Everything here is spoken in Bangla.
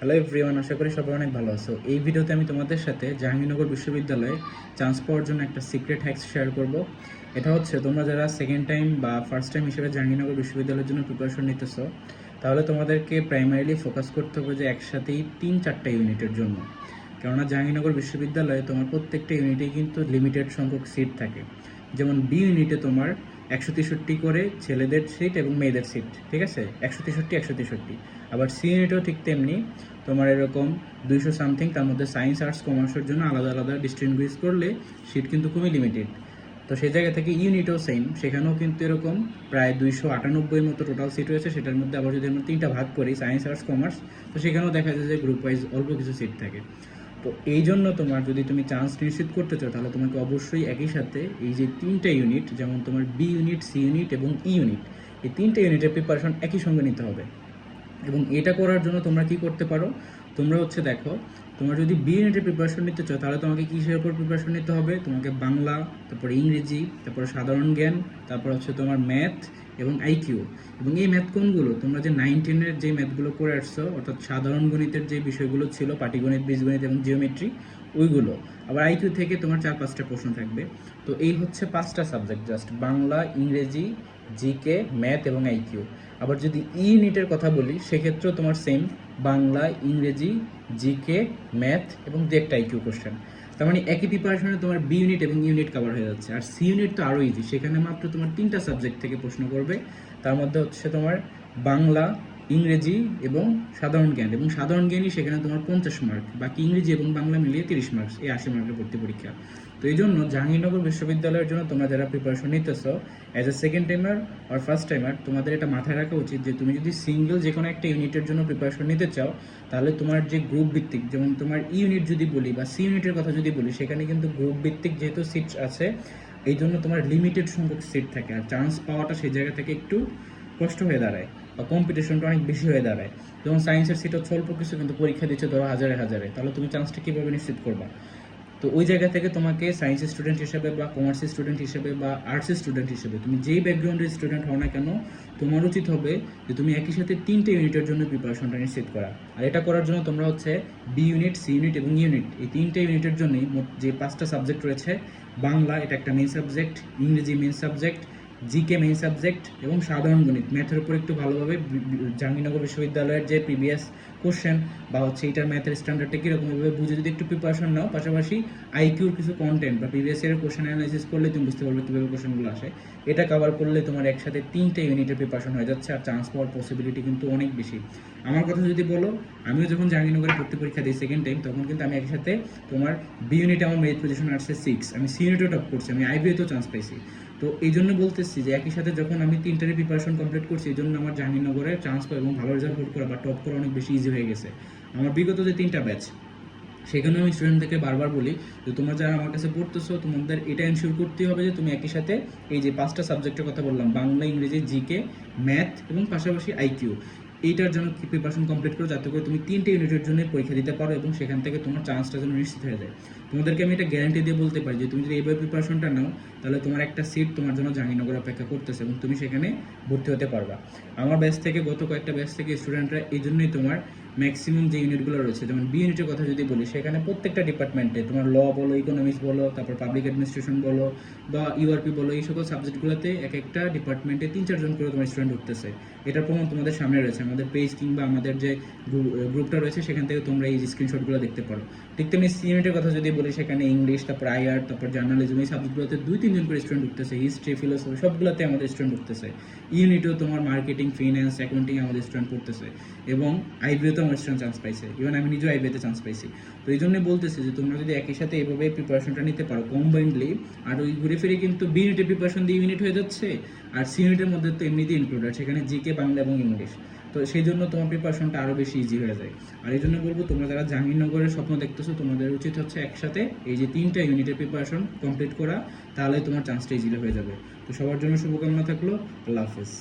হ্যালো এভরিওয়ান, আশা করি সবাই অনেক ভালো আছো। এই ভিডিওতে আমি তোমাদের সাথে জাহাঙ্গীরনগর বিশ্ববিদ্যালয়ে চান্স পাওয়ার জন্য একটা সিক্রেট হ্যাক্স শেয়ার করব। এটা হচ্ছে, তোমরা যারা সেকেন্ড টাইম বা ফার্স্ট টাইম হিসেবে জাহাঙ্গীরনগর বিশ্ববিদ্যালয়ের জন্য প্রিপারেশন নিতেছো, তাহলে তোমাদেরকে প্রাইমারিলি ফোকাস করতে হবে যে একসাথেই 3-4টা ইউনিটের জন্য। কেননা জাহাঙ্গীরনগর বিশ্ববিদ্যালয়ে তোমার প্রত্যেকটা ইউনিটেই কিন্তু লিমিটেড সংখ্যক সিট থাকে। যেমন বি ইউনিটে তোমার 163 করে ছেলেদের সিট এবং মেয়েদের সিট, ঠিক আছে, 163। আবার সি ইউনিটেও ঠিক তেমনি, তোমার এরকম 200 সামথিং, তার মধ্যে সায়েন্স আর্টস কমার্সের জন্য আলাদা আলাদা ডিস্টিংগুইশ করলে সিট কিন্তু খুবই লিমিটেড। তো সেই জায়গা থেকে ইউনিটও সেম, সেখানেও কিন্তু এরকম প্রায় 298 মতো টোটাল সিট রয়েছে। সেটার মধ্যে আবার যদি আমরা 3টা ভাগ করি, সায়েন্স আর্টস কমার্স, তো সেখানেও দেখা যায় যে গ্রুপ ওয়াইজ অল্প কিছু সিট থাকে। তো এই জন্য তোমার যদি তুমি চান্স নিশ্চিত করতে চাও, তাহলে তোমাকে অবশ্যই একই সাথে এই যে 3টা ইউনিট, যেমন তোমার বি ইউনিট, সি ইউনিট এবং ই ইউনিট, এই 3টা ইউনিটের প্রিপারেশন একই সঙ্গে নিতে হবে। এবং এটা করার জন্য তোমরা কি করতে পারো, তোমরা হচ্ছে দেখো, তোমরা যদি বি ইউনিটের প্রিপারেশন নিতে চাও, তাহলে তোমাকে কিসের উপর প্রিপারেশন নিতে হবে? তোমাকে বাংলা, তারপরে ইংরেজি, তারপরে সাধারণ জ্ঞান, তারপর হচ্ছে তোমার ম্যাথ এবং আইকিউ। এবং এই ম্যাথ কোনগুলো? তোমরা যে 9-10-এর যে ম্যাথগুলো করে আসছো, অর্থাৎ সাধারণ গণিতের যে বিষয়গুলো ছিল, পাটিগণিত, বীজগণিত এবং জিওমেট্রি, ওইগুলো। আবার আইকিউ থেকে তোমার 4-5টা প্রশ্ন থাকবে। তো এই হচ্ছে 5টা সাবজেক্ট, জাস্ট বাংলা, ইংরেজি, জিকে, ম্যাথ এবং আইকিউ। আবার যদি ই ইউনিটের কথা বলি, সেক্ষেত্রেও তোমার সেম, বাংলা, ইংরেজি, জিকে, ম্যাথ এবং দু একটা আইকিউ কোশ্চেন। তার মানে একই প্রিপারেশনে তোমার বি ইউনিট এবং ইউনিট কভার হয়ে যাচ্ছে। আর সি ইউনিট তো আরও ইজি, সেখানে মাত্র তোমার 3টা সাবজেক্ট থেকে প্রশ্ন করবে। তার মধ্যে হচ্ছে তোমার বাংলা, ইংরেজি এবং সাধারণ জ্ঞান। এবং সাধারণ জ্ঞানই সেখানে তোমার 50 মার্ক, বাকি ইংরেজি এবং বাংলা মিলিয়ে 30 মার্কস, এই 80 মার্কের ভর্তি পরীক্ষা। তো এই জন্য জাহাঙ্গীরনগর বিশ্ববিদ্যালয়ের জন্য তোমরা যারা প্রিপারেশন নিতেছো অ্যাজ এ সেকেন্ড টাইমার আর ফার্স্ট টাইমার, তোমাদের এটা মাথায় রাখা উচিত যে তুমি যদি সিঙ্গেল যে কোনো একটা ইউনিটের জন্য প্রিপারেশন নিতে চাও, তাহলে তোমার যে গ্রুপ ভিত্তিক, যেমন তোমার ই ইউনিট যদি বলি বা সি ইউনিটের কথা যদি বলি, সেখানে কিন্তু গ্রুপ ভিত্তিক যেহেতু সিট আছে, এই জন্য তোমার লিমিটেড সংখ্যক সিট থাকে, আর চান্স পাওয়াটা সেই জায়গা থেকে একটু কষ্ট হয়ে দাঁড়ায় বা কম্পিটিশনটা অনেক বেশি হয়ে দাঁড়ায়। যেমন সায়েন্সের সিট হচ্ছে অল্প কিছু, কিন্তু পরীক্ষা দিচ্ছে ধরো হাজারে হাজারে, তাহলে তুমি চান্সটা কীভাবে নিশ্চিত করবা? তো ওই জায়গা থেকে তোমাকে সায়েন্স স্টুডেন্ট হিসেবে বা কমার্স স্টুডেন্ট হিসেবে বা আর্টস স্টুডেন্ট হিসেবে, তুমি যেই ব্যাকগ্রাউন্ডের স্টুডেন্ট হও না কেন, তোমার উচিত হবে যে তুমি একই সাথে 3টে ইউনিটের জন্য প্রিপারেশনটা নিশ্চিত করা। আর এটা করার জন্য তোমরা হচ্ছে বি ইউনিট, সি ইউনিট এবং ইউনিট, এই 3টে ইউনিটের জন্যই মোট যে 5টা সাবজেক্ট রয়েছে, বাংলা এটা একটা মেইন সাবজেক্ট, ইংরেজি main subject, GK main subject এবং সাধারণ গণিত, ম্যাথের উপর একটু ভালোভাবে জাহাঙ্গীরনগর বিশ্ববিদ্যালয়ের যে প্রিভিয়াস কোশ্চেন বা হচ্ছে এটার ম্যাথের স্ট্যান্ডার্ডটা কীরকম, এভাবে বুঝে যদি একটু প্রিপারেশন নাও, পাশাপাশি আইকিউর কিছু কন্টেন্ট বা প্রিভিয়াস ইয়ারের কোশ্চেন অ্যানালাইসিস করলে তুমি বুঝতে পারবে কীভাবে কোশ্চেনগুলো আসে। এটা কভার করলে তোমার একসাথে 3টে ইউনিটের প্রিপারেশন হয়ে যাচ্ছে, আর চান্স পাওয়ার পসিবিলিটি কিন্তু অনেক বেশি। আমার কথা যদি বলো, আমিও যখন জাহাঙ্গীরনগরে ভর্তি পরীক্ষা দিই সেকেন্ড টাইম, তখন কিন্তু আমি একসাথে তোমার বি ইউনিটে আমার মেরিট পজিশন আসছে 6, আমি সি ইউনিটেও টপ করছি, আমি আইবিএতেও চান্স পাইছি। তো এই জন্য বলতেছি যে একই সাথে যখন আমি 3টারই প্রিপারেশন কমপ্লিট করছি, এই জন্য আমার জাহাঙ্গীরনগরে চান্স পাওয়া এবং ভালো রেজাল্ট হোল্ড করা বা টপ করা অনেক বেশি ইজি হয়ে গেছে। আমার বিগত যে 3টা ব্যাচ, সেখানেও আমি স্টুডেন্টদেরকে বারবার বলি যে তোমরা যারা আমার কাছে পড়তেছো, তোমাদের এটা এনশিওর করতে হবে যে তুমি একই সাথে এই যে 5টা সাবজেক্টের কথা বললাম, বাংলা, ইংরেজি, জিকে, ম্যাথ এবং পাশাপাশি আইকিউ, এইটার জন্য প্রিপারেশন কমপ্লিট করো, যাতে করে তুমি 3টে ইউনিটের জন্য পরীক্ষা দিতে পারো এবং সেখান থেকে তোমার চান্সটা যেন নিশ্চিত হয়ে যায়। তোমাদেরকে আমি এটা গ্যারান্টি দিয়ে বলতে পারি যে তুমি যদি এইভাবে প্রিপারেশনটা নাও, তাহলে তোমার একটা সিট তোমার জন্য জাহাঙ্গীরনগর অপেক্ষা করতেছে এবং তুমি সেখানে ভর্তি হতে পারবা। আমার ব্যাচ থেকে, গত কয়েকটা ব্যাচ থেকে স্টুডেন্টরা এই জন্যই তোমার ম্যাক্সিমাম যে ইউনিটগুলো রয়েছে, যেমন বি ইউনিটের কথা যদি বলি, সেখানে প্রত্যেকটা ডিপার্টমেন্টে তোমার ল বলো, ইকোনমিক্স বলো, তারপর পাবলিক অ্যাডমিনিস্ট্রেশন বলো বা ইউআরপি বলো, এই সকল সাবজেক্টগুলোতে এক একটা ডিপার্টমেন্টে 3-4 জন করে তোমার স্টুডেন্ট উঠতেছে। এটার প্রমাণ তোমাদের সামনে রয়েছে, আমাদের পেজ কিংবা আমাদের যে গ্রুপটা রয়েছে সেখান থেকে তোমরা এই স্ক্রিনশটগুলো দেখতে পারো। ঠিক তেমনি সি ইউনিটের কথা যদি বলি, সেখানে ইংলিশ, তারপর আইআর, তারপর জার্নালিজম, এই সাবজেক্টগুলোতে 2-3 জন করে স্টুডেন্ট উঠতেছে, হিস্ট্রি, ফিলোসফি, সবগুলোতে আমাদের স্টুডেন্ট উঠতেছে। ইউনিটেও তোমার মার্কেটিং, ফিন্যান্স, অ্যাকাউন্টিং আমাদের স্টুডেন্ট পড়তেছে এবং আইবিএতেও আমার স্টুডেন্ট চান্স পাইছে, ইভেন আমি নিজেও আইবিএতে চান্স পাইছি। তো এই জন্যই বলতেছি যে তোমরা যদি একই সাথে এইভাবে প্রিপারেশনটা নিতে পারো কম্বাইন্ডলি, আর ওই ঘুরে ফিরে কিন্তু বি ইউনিটের প্রিপারেশন দিয়ে ইউনিট হয়ে যাচ্ছে, আর সি ইউনিটের মধ্যে তো এমনিতেই ইনক্লুডেড, সেখানে জিকে, বাংলা এবং ইংলিশ। তো সেই জন্য তোমার প্রিপারেশনটা আরও বেশি ইজি হয়ে যায়। আর এই জন্য বলবো, তোমরা যারা জাহাঙ্গীরনগরের স্বপ্ন দেখতেছো, তোমাদের উচিত হচ্ছে একসাথে এই যে 3টা ইউনিটের প্রিপারেশন কমপ্লিট করা, তাহলে তোমার চান্সটা ইজিলি হয়ে যাবে। তো সবার জন্য শুভকামনা থাকলো। আল্লাহ হাফেজ।